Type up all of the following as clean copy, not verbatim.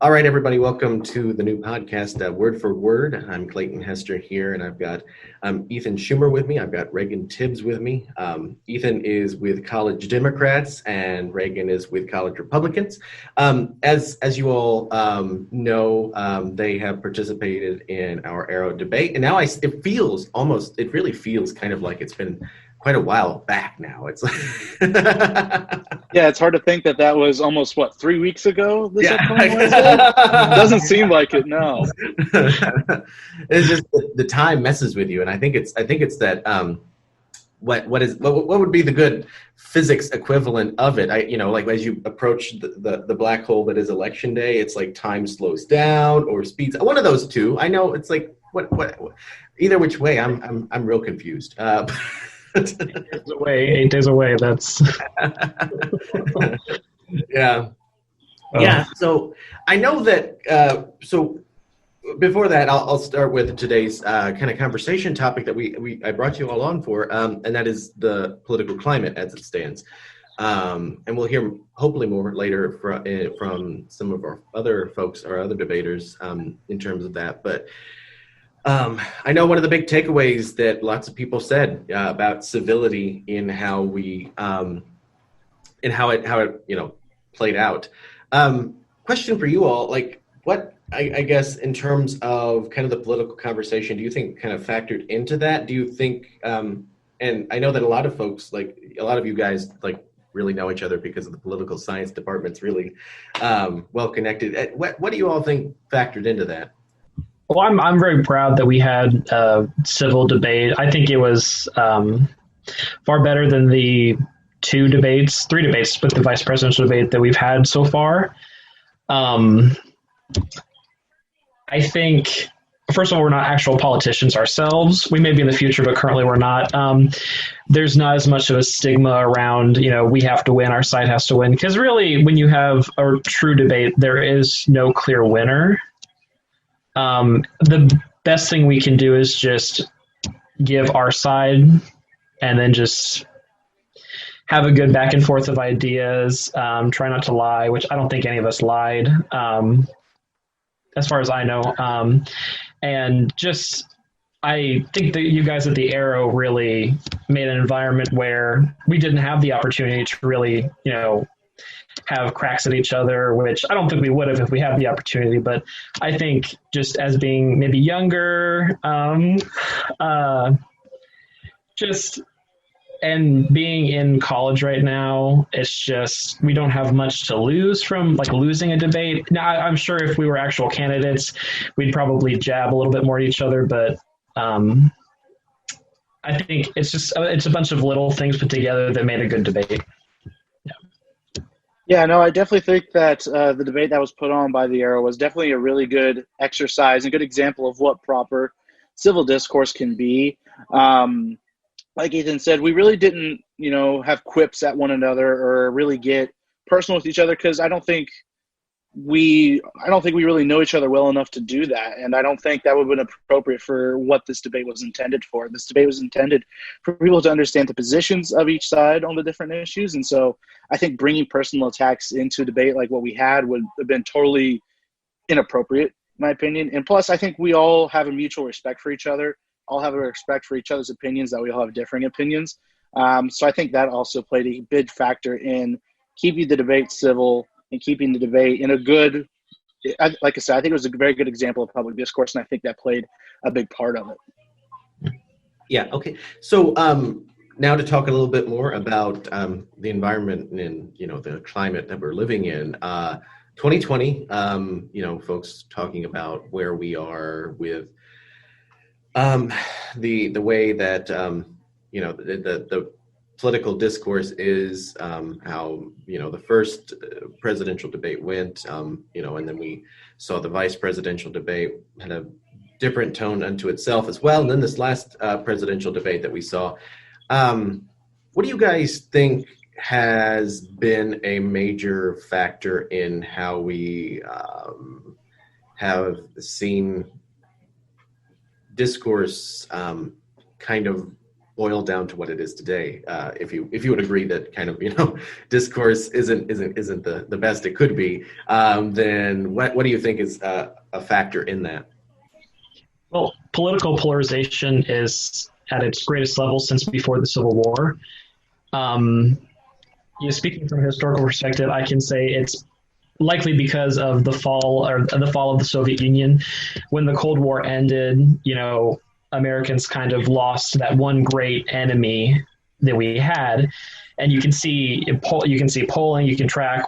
All right, everybody, welcome to the new podcast, Word for Word. I'm Clayton Hester here, and I've got Ethan Schumer with me. I've got Reagan Tibbs with me. Ethan is with College Democrats, and Reagan is with College Republicans. As you all know, they have participated in our Arrow debate, and now it really feels kind of like it's been quite a while back now. It's Yeah, it's hard to think that was almost 3 weeks ago. This Yeah. upcoming Wednesday doesn't seem like it. No. It's just the time messes with you, and I think it's that what would be the good physics equivalent of it? Like as you approach the black hole that is election day, it's like time slows down or speeds. One of those two. I know it's like what either which way. I'm real confused. 8 days away. That's yeah. So I know that. So before that, I'll start with today's kind of conversation topic that I brought you all on for, and that is the political climate as it stands. And we'll hear hopefully more later from some of our other folks, our other debaters, in terms of that. But I know one of the big takeaways that lots of people said about civility in how we in how it played out. Question for you all, like what I guess in terms of kind of the political conversation, do you think kind of factored into that? Do you think and I know that a lot of folks, like a lot of you guys, like really know each other because of the political science department's really well connected. What do you all think factored into that? well. I'm very proud that we had a civil debate. I think it was far better than the three debates with the vice presidential debate that we've had so far. I think, first of all, we're not actual politicians ourselves. We may be in the future, but currently we're not. There's not as much of a stigma around, we have to win, our side has to win. Because really, when you have a true debate, there is no clear winner. The best thing we can do is just give our side and then just have a good back and forth of ideas, try not to lie, which I don't think any of us lied, as far as I know. And just, I think that you guys at the Arrow really made an environment where we didn't have the opportunity to really, have cracks at each other, which I don't think we would have if we had the opportunity. But I think just as being maybe younger, and being in college right now, it's just, we don't have much to lose from like losing a debate. Now, I'm sure if we were actual candidates, we'd probably jab a little bit more at each other, but I think it's a bunch of little things put together that made a good debate. Yeah, no, I definitely think that the debate that was put on by the Arrow was definitely a really good exercise and good example of what proper civil discourse can be. Like Ethan said, we really didn't, have quips at one another or really get personal with each other because I don't think we really know each other well enough to do that, and I don't think that would have been appropriate for what this debate was intended for. This debate was intended for people to understand the positions of each side on the different issues, and so I think bringing personal attacks into a debate like what we had would have been totally inappropriate, in my opinion. And plus, I think we all have a mutual respect for each other, all have a respect for each other's opinions, that we all have differing opinions. So I think that also played a big factor in keeping the debate civil and keeping the debate in a good, like I said, I think it was a very good example of public discourse, and I think that played a big part of it. Yeah, okay. So now to talk a little bit more about the environment and, the climate that we're living in. 2020, folks talking about where we are with the way that, the political discourse is, how the first presidential debate went, and then we saw the vice presidential debate had a different tone unto itself as well, and then this last presidential debate that we saw. What do you guys think has been a major factor in how we have seen discourse kind of boiled down to what it is today. If you would agree that kind of discourse isn't the best it could be, then what do you think is a factor in that? Well, political polarization is at its greatest level since before the Civil War. Speaking from a historical perspective, I can say it's likely because of the fall of the Soviet Union. When the Cold War ended, Americans kind of lost that one great enemy that we had. And you can see polling, you can track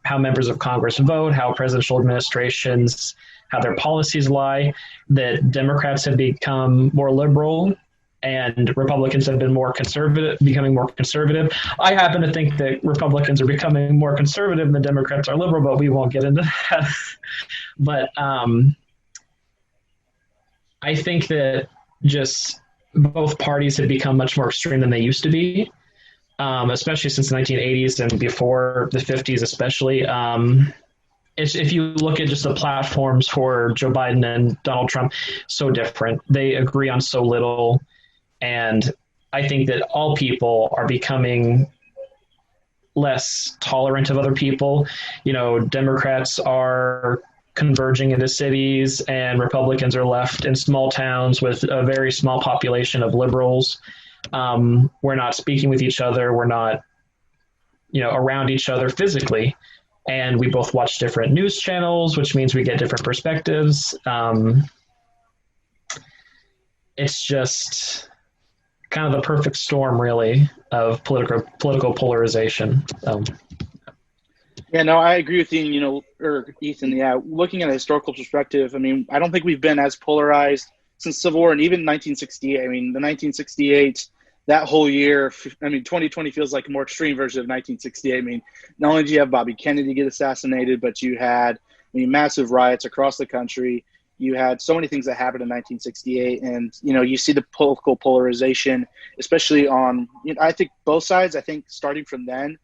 how members of Congress vote, how presidential administrations, how their policies lie, that Democrats have become more liberal and Republicans have been becoming more conservative. I happen to think that Republicans are becoming more conservative and the Democrats are liberal, but we won't get into that. But I think that just both parties have become much more extreme than they used to be, especially since the 1980s and before the 50s especially. If you look at just the platforms for Joe Biden and Donald Trump, so different. They agree on so little. And I think that all people are becoming less tolerant of other people. Democrats are converging into cities and Republicans are left in small towns with a very small population of liberals. We're not speaking with each other. We're not, around each other physically. And we both watch different news channels, which means we get different perspectives. It's just kind of the perfect storm, really, of political polarization. Yeah, no, I agree with you, Ethan. Yeah, looking at a historical perspective, I don't think we've been as polarized since Civil War and even 1968. The 1968, that whole year, 2020 feels like a more extreme version of 1968. Not only do you have Bobby Kennedy get assassinated, but you had, massive riots across the country. You had so many things that happened in 1968, and you see the political polarization, especially on. I think both sides. I think starting from then,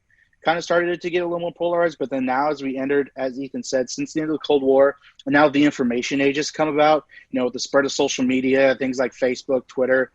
kind of started to get a little more polarized. But then now, as we entered, as Ethan said, since the end of the Cold War, and now the information age has come about. With the spread of social media, things like Facebook, Twitter,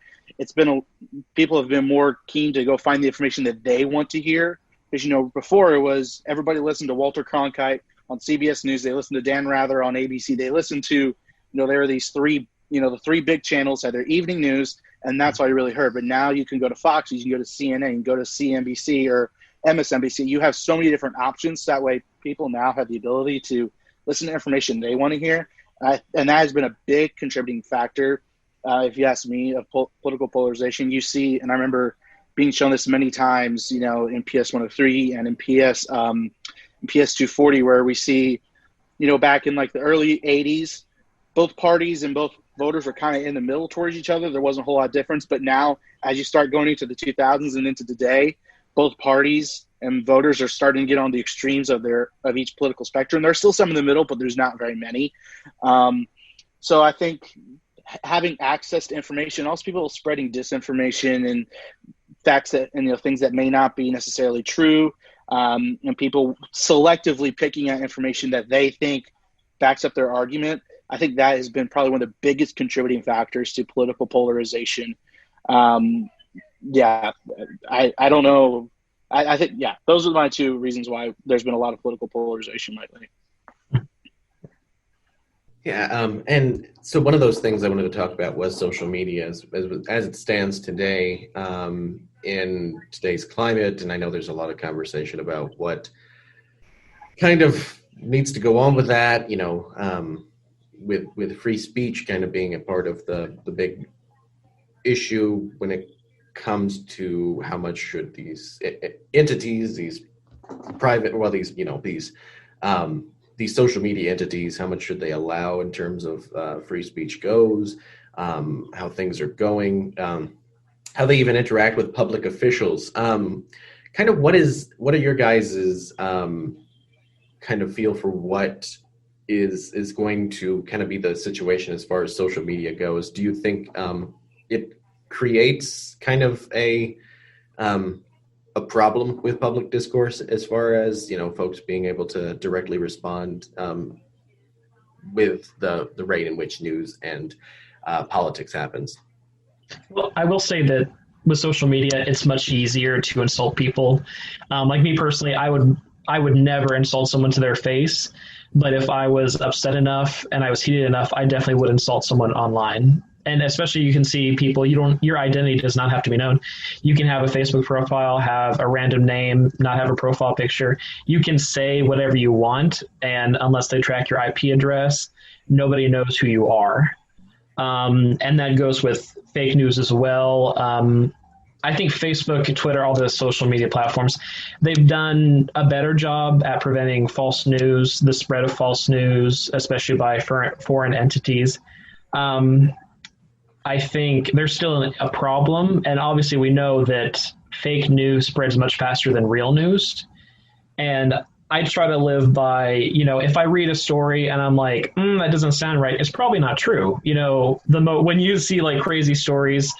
people have been more keen to go find the information that they want to hear. Because before it was everybody listened to Walter Cronkite on CBS News, they listened to Dan Rather on ABC, they listened to. There are these three, the three big channels had their evening news, and that's all you really heard. But now you can go to Fox, you can go to CNN, you can go to CNBC or MSNBC. You have so many different options. That way people now have the ability to listen to information they want to hear. And that has been a big contributing factor, if you ask me, of political polarization. You see, and I remember being shown this many times, in PS 103 and in PS 240, where we see, back in like the early 80s, both parties and both voters were kind of in the middle towards each other. There wasn't a whole lot of difference. But now, as you start going into the 2000s and into today, both parties and voters are starting to get on the extremes of each political spectrum. There's still some in the middle, but there's not very many. So I think having access to information, also people spreading disinformation and facts that and things that may not be necessarily true, and people selectively picking out information that they think backs up their argument. I think that has been probably one of the biggest contributing factors to political polarization. I don't know. I think, those are my two reasons why there's been a lot of political polarization lately. Yeah, and so one of those things I wanted to talk about was social media as it stands today in today's climate. And I know there's a lot of conversation about what kind of needs to go on with that, with free speech kind of being a part of the big issue when it comes to how much should these entities, these private, these social media entities, how much should they allow in terms of free speech goes, how things are going, how they even interact with public officials. Kind of what are your guys's kind of feel for what is going to kind of be the situation as far as social media goes? Do you think it creates kind of a problem with public discourse as far as, folks being able to directly respond with the rate in which news and politics happens? Well, I will say that with social media, it's much easier to insult people. Like me personally, I would never insult someone to their face, but if I was upset enough and I was heated enough, I definitely would insult someone online. And especially you can see people, your identity does not have to be known. You can have a Facebook profile, have a random name, not have a profile picture. You can say whatever you want, and unless they track your IP address, nobody knows who you are. And that goes with fake news as well. I think Facebook, Twitter, all the social media platforms, they've done a better job at preventing false news, the spread of false news, especially by foreign entities. I think there's still a problem, and obviously we know that fake news spreads much faster than real news. And I try to live by, if I read a story and I'm like, that doesn't sound right, it's probably not true. When you see like crazy stories,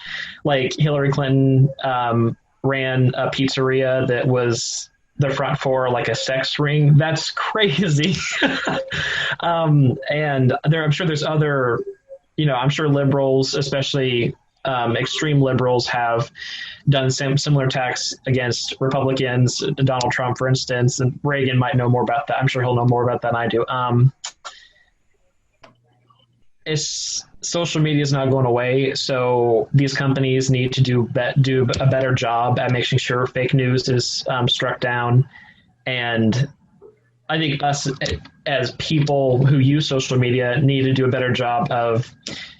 like Hillary Clinton ran a pizzeria that was the front for like a sex ring, that's crazy. And I'm sure there's other, I'm sure liberals, especially extreme liberals, have done similar attacks against Republicans, Donald Trump, for instance, and Reagan might know more about that. I'm sure he'll know more about that than I do. Social media is not going away, so these companies need to do a better job at making sure fake news is struck down. And I think us as people who use social media need to do a better job of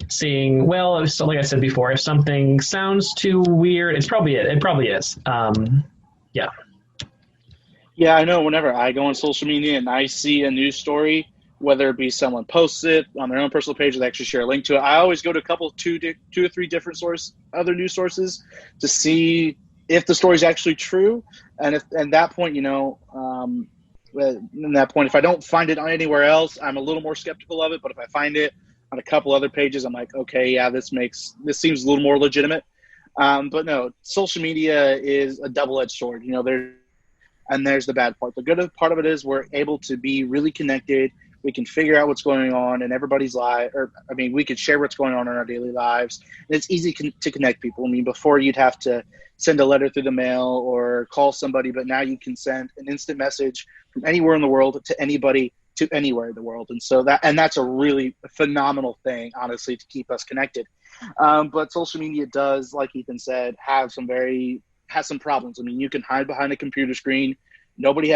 seeing, well, like I said before, if something sounds too weird, it probably is. Yeah. Yeah, I know whenever I go on social media and I see a news story, whether it be someone posts it on their own personal page or they actually share a link to it, I always go to two or three different other news sources to see if the story is actually true. And at that point, if I don't find it anywhere else, I'm a little more skeptical of it. But if I find it on a couple other pages, I'm like, okay, yeah, this seems a little more legitimate. But no, social media is a double-edged sword. There's the bad part. The good part of it is we're able to be really connected. We can figure out what's going on in everybody's life. We could share what's going on in our daily lives. And it's easy to connect people. Before you'd have to send a letter through the mail or call somebody, but now you can send an instant message from anywhere in the world to anybody to anywhere in the world. And that's a really phenomenal thing, honestly, to keep us connected. But social media does, like Ethan said, has some problems. You can hide behind a computer screen. Nobody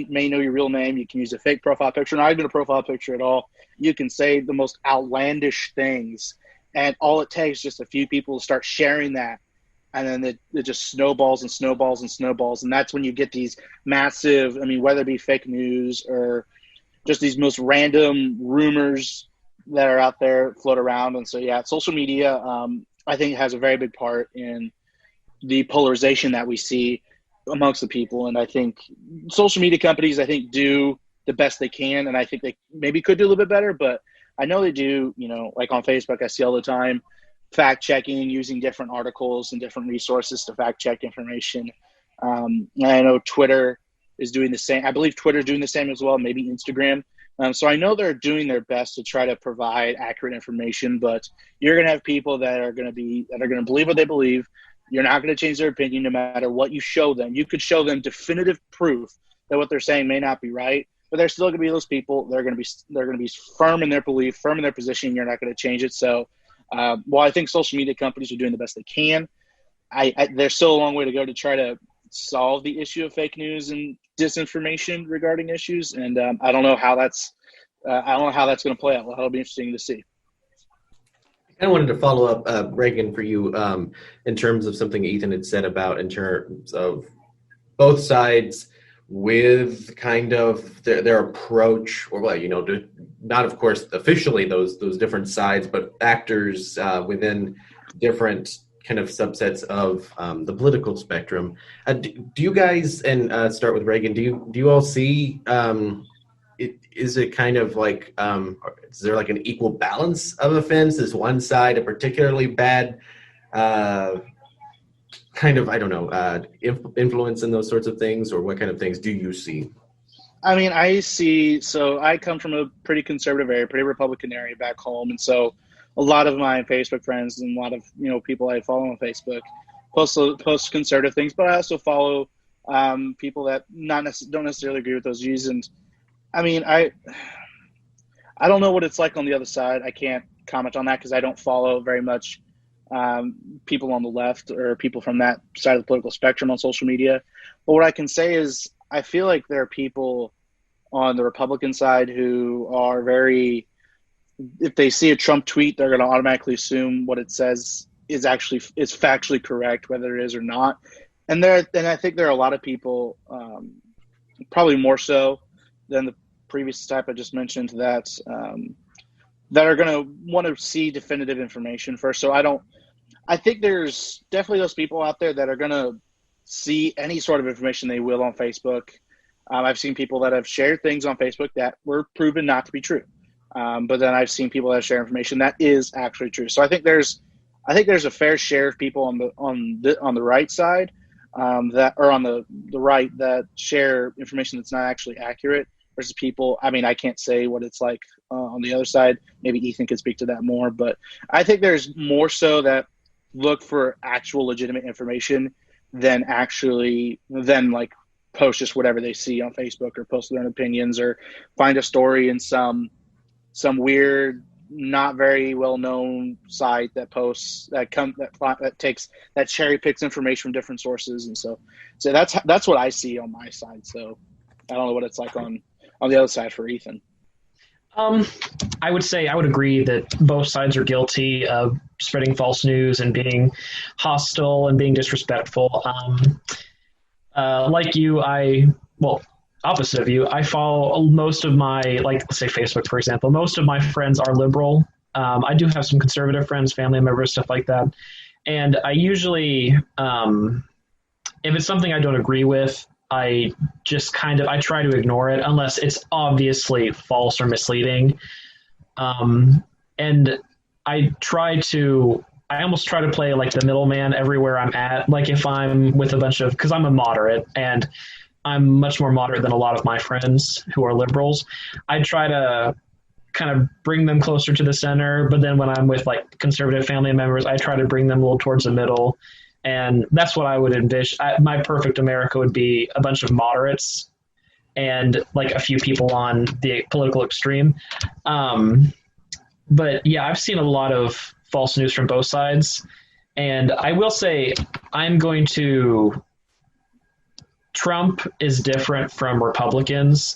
may know your real name. You can use a fake profile picture, not even a profile picture at all. You can say the most outlandish things, and all it takes is just a few people to start sharing that. And then it just snowballs and snowballs and snowballs. And that's when you get these massive, whether it be fake news or just these most random rumors that are out there float around. And so, yeah, social media, I think, has a very big part in the polarization that we see amongst the people. And I think social media companies, do the best they can. And I think they maybe could do a little bit better, but I know they do, like on Facebook, I see all the time, fact checking, using different articles and different resources to fact check information. And I know Twitter is doing the same. I believe Twitter is doing the same as well, maybe Instagram. So I know they're doing their best to try to provide accurate information, but you're going to have people that are going to believe what they believe. You're not going to change their opinion no matter what you show them. You could show them definitive proof that what they're saying may not be right, but there's still going to be those people. They're going to be firm in their belief, firm in their position. You're not going to change it. So, I think social media companies are doing the best they can. There's still a long way to go to try to solve the issue of fake news and disinformation regarding issues. And I don't know how that's going to play out. Well, that'll be interesting to see. I wanted to follow up, Reagan, for you in terms of something Ethan had said about in terms of both sides with kind of their approach, or not of course officially those different sides, but actors within different kind of subsets of the political spectrum. Do you guys, and start with Reagan, do you all see is it kind of like is there like an equal balance of offense? Is one side a particularly bad kind of, I don't know, influence in those sorts of things, or what kind of things do you see? So I come from a pretty conservative area, pretty Republican area back home. And so a lot of my Facebook friends and a lot of, people I follow on Facebook, post conservative things, but I also follow people that don't necessarily agree with those views. And I mean, I don't know what it's like on the other side. I can't comment on that because I don't follow very much people on the left or people from that side of the political spectrum on social media. But what I can say is I feel like there are people on the Republican side who are very, if they see a Trump tweet, they're going to automatically assume what it says is factually correct, whether it is or not. And I think there are a lot of people, probably more so than the previous type I just mentioned, that are going to want to see definitive information first. So I think there's definitely those people out there that are going to see any sort of information they will on Facebook. I've seen people that have shared things on Facebook that were proven not to be true. But then I've seen people that share information that is actually true. So I think there's a fair share of people on the right side that are on the right that share information that's not actually accurate versus people. I mean, I can't say what it's like on the other side. Maybe Ethan could speak to that more, but I think there's more so that look for actual legitimate information than like post just whatever they see on Facebook or post their own opinions or find a story in some weird, not very well known site that posts that cherry picks information from different sources. And so that's what I see on my side. So I don't know what it's like on the other side for Ethan. I would say I would agree that both sides are guilty of spreading false news and being hostile and being disrespectful. Like you, opposite of you, I follow most of my, let's say Facebook, for example, most of my friends are liberal. I do have some conservative friends, family members, stuff like that. And I usually, if it's something I don't agree with, I try to ignore it unless it's obviously false or misleading. And I almost try to play like the middleman everywhere I'm at. Like if I'm with because I'm a moderate and I'm much more moderate than a lot of my friends who are liberals, I try to kind of bring them closer to the center. But then when I'm with like conservative family members, I try to bring them a little towards the middle. And that's what I would envision. My perfect America would be a bunch of moderates and like a few people on the political extreme. But yeah, I've seen a lot of false news from both sides. And I will say Trump is different from Republicans.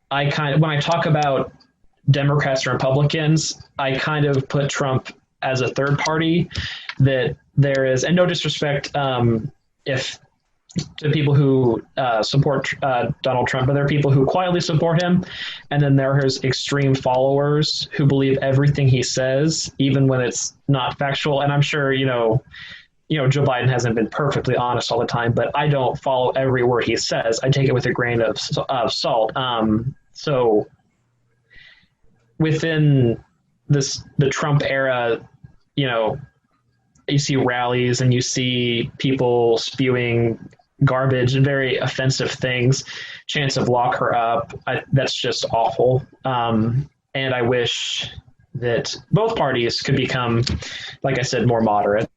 When I talk about Democrats and Republicans, I kind of put Trump as a third party that there is, and no disrespect if to people who support Donald Trump, but there are people who quietly support him, and then there are his extreme followers who believe everything he says, even when it's not factual. And I'm sure, Joe Biden hasn't been perfectly honest all the time, but I don't follow every word he says. I take it with a grain of salt. So within the Trump era, you see rallies and you see people spewing garbage and very offensive things, chance to lock her up. That's just awful. And I wish that both parties could become, like I said, more moderate.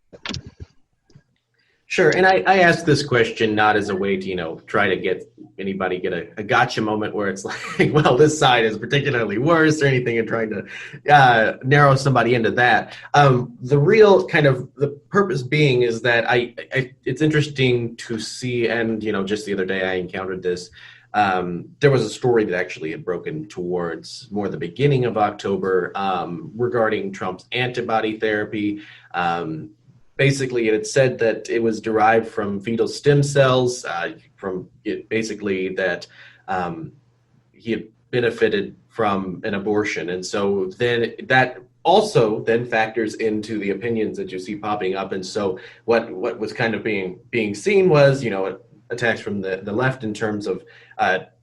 Sure. And I ask this question not as a way to, try to get a gotcha moment where it's like, well, this side is particularly worse or anything, and trying to narrow somebody into that. The real kind of the purpose being is that it's interesting to see, and, just the other day I encountered this. There was a story that actually had broken towards more the beginning of October regarding Trump's antibody therapy. Basically, it had said that it was derived from fetal stem cells, from it basically that he had benefited from an abortion. And so then that also then factors into the opinions that you see popping up. And so what was kind of being seen was, attacks from the left in terms of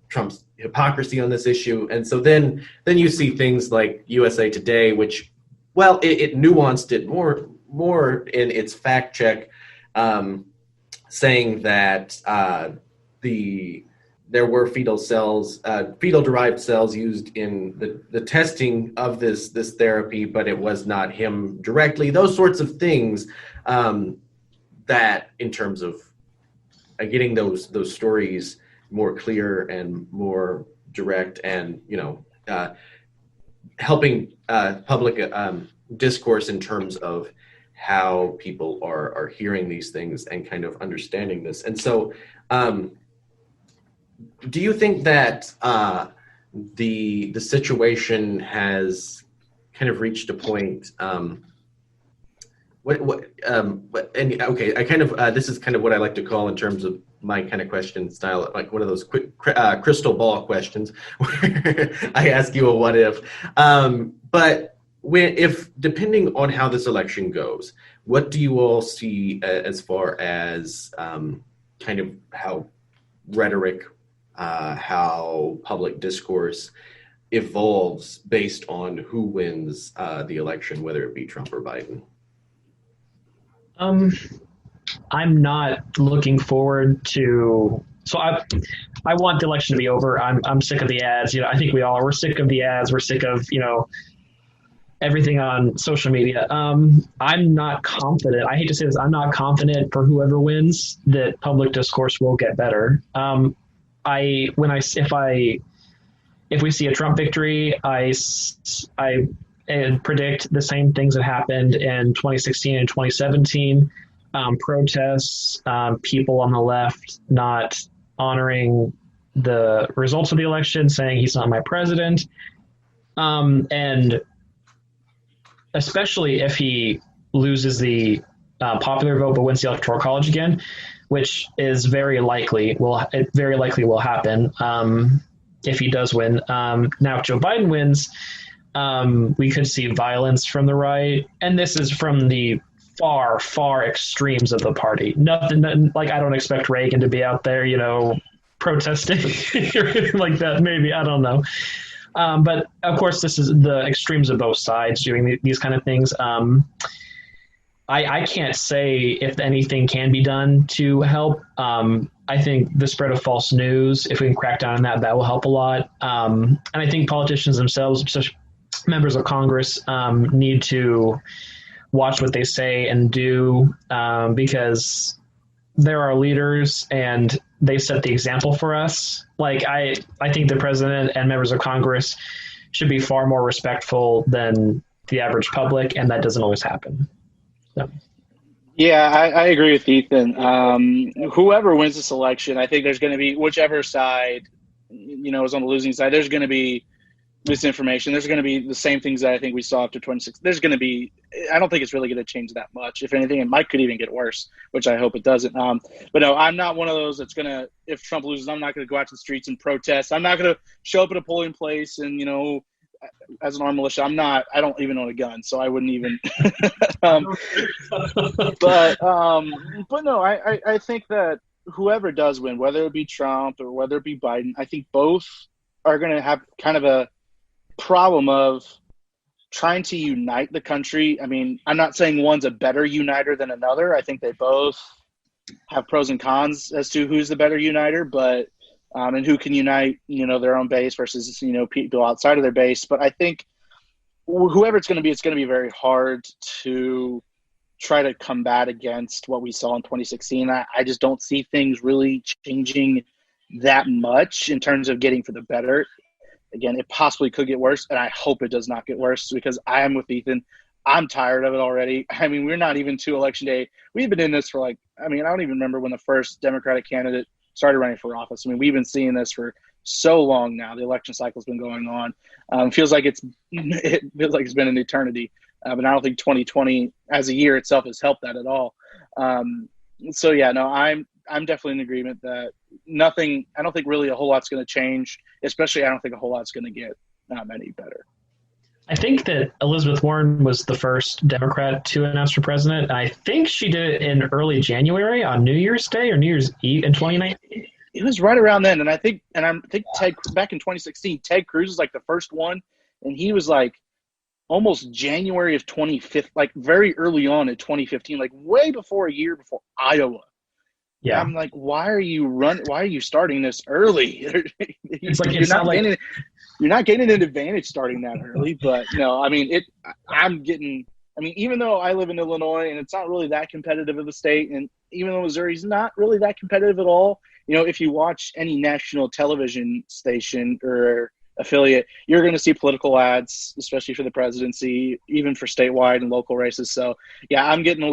Trump's hypocrisy on this issue. And so then you see things like USA Today, which, well, it nuanced it more in its fact check, saying that there were fetal derived cells used in the testing of this therapy, but it was not him directly. Those sorts of things that in terms of getting those stories more clear and more direct, and helping public discourse in terms of how people are hearing these things and kind of understanding this. And so, do you think that the situation has kind of reached a point? I kind of this is kind of what I like to call, in terms of my kind of question style, like one of those quick crystal ball questions where I ask you a what if. But if depending on how this election goes, what do you all see as far as kind of how rhetoric, how public discourse evolves based on who wins the election, whether it be Trump or Biden? I'm not looking forward to. So I want the election to be over. I'm sick of the ads. I think we all are. We're sick of the ads. We're sick of everything on social media. I'm not confident. I hate to say this. I'm not confident for whoever wins that public discourse will get better. If we see a Trump victory, I predict the same things that happened in 2016 and 2017. Protests, people on the left not honoring the results of the election, saying he's not my president. And especially if he loses the popular vote but wins the Electoral College again, which is very likely will happen if he does win. Now, if Joe Biden wins, we could see violence from the right, and this is from the far, far extremes of the party. Nothing like, I don't expect Reagan to be out there, protesting or anything like that. Maybe, I don't know. But of course, this is the extremes of both sides doing these kind of things. I can't say if anything can be done to help. I think the spread of false news, if we can crack down on that, that will help a lot. And I think politicians themselves, especially members of Congress, need to watch what they say and do, because they're our leaders and they set the example for us. Like, I think the president and members of Congress should be far more respectful than the average public, and that doesn't always happen. So. Yeah, I agree with Ethan. Whoever wins this election, I think there's going to be, whichever side, is on the losing side, there's going to be misinformation. There's going to be the same things that I think we saw after 26. There's going to be, I don't think it's really going to change that much. If anything, it could even get worse, which I hope it doesn't. But no, I'm not one of those that's going to, if Trump loses, I'm not going to go out to the streets and protest. I'm not going to show up at a polling place and, as an armed militia. I don't even own a gun, so I wouldn't even. But no, I think that whoever does win, whether it be Trump or whether it be Biden, I think both are going to have kind of a problem of trying to unite the country. I mean, I'm not saying one's a better uniter than another. I think they both have pros and cons as to who's the better uniter, but and who can unite, their own base versus, people outside of their base. But I think whoever it's going to be very hard to try to combat against what we saw in 2016. I just don't see things really changing that much in terms of getting for the better. Again, it possibly could get worse, and I hope it does not get worse, because I am with Ethan. I'm tired of it already. I mean, we're not even to Election Day. We've been in this for I don't even remember when the first Democratic candidate started running for office. I mean, we've been seeing this for so long now. The election cycle's been going on. It feels like it's been an eternity. But I don't think 2020 as a year itself has helped that at all. So yeah, no, I'm definitely in agreement that nothing. I don't think really a whole lot's going to change. Especially, I don't think a whole lot's going to get any better. I think that Elizabeth Warren was the first Democrat to announce for president. I think she did it in early January on New Year's Day or New Year's Eve in 2019. It was right around then, and I think Ted, back in 2016, Ted Cruz was the first one, and he was almost January of 2015, very early on in 2015, way before, a year before Iowa. Yeah, I'm why are you starting this early? You're not getting an advantage starting that early. But no, I mean even though I live in Illinois and it's not really that competitive of a state, and even though Missouri's not really that competitive at all, if you watch any national television station or affiliate, you're going to see political ads, especially for the presidency, even for statewide and local races. So yeah, I'm getting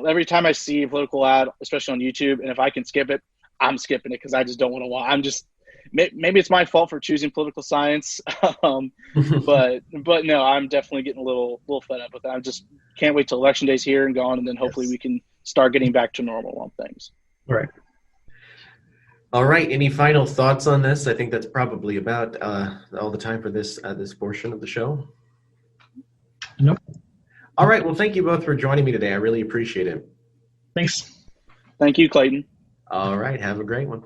every time I see a political ad, especially on YouTube, and if I can skip it, I'm skipping it because I just don't want to watch. Maybe it's my fault for choosing political science. But no, I'm definitely getting a little fed up with that. I just can't wait till election day's here and gone, and then hopefully we can start getting back to normal on things. Right. All right. Any final thoughts on this? I think that's probably about all the time for this portion of the show. Nope. All right. Well, thank you both for joining me today. I really appreciate it. Thanks. Thank you, Clayton. All right. Have a great one.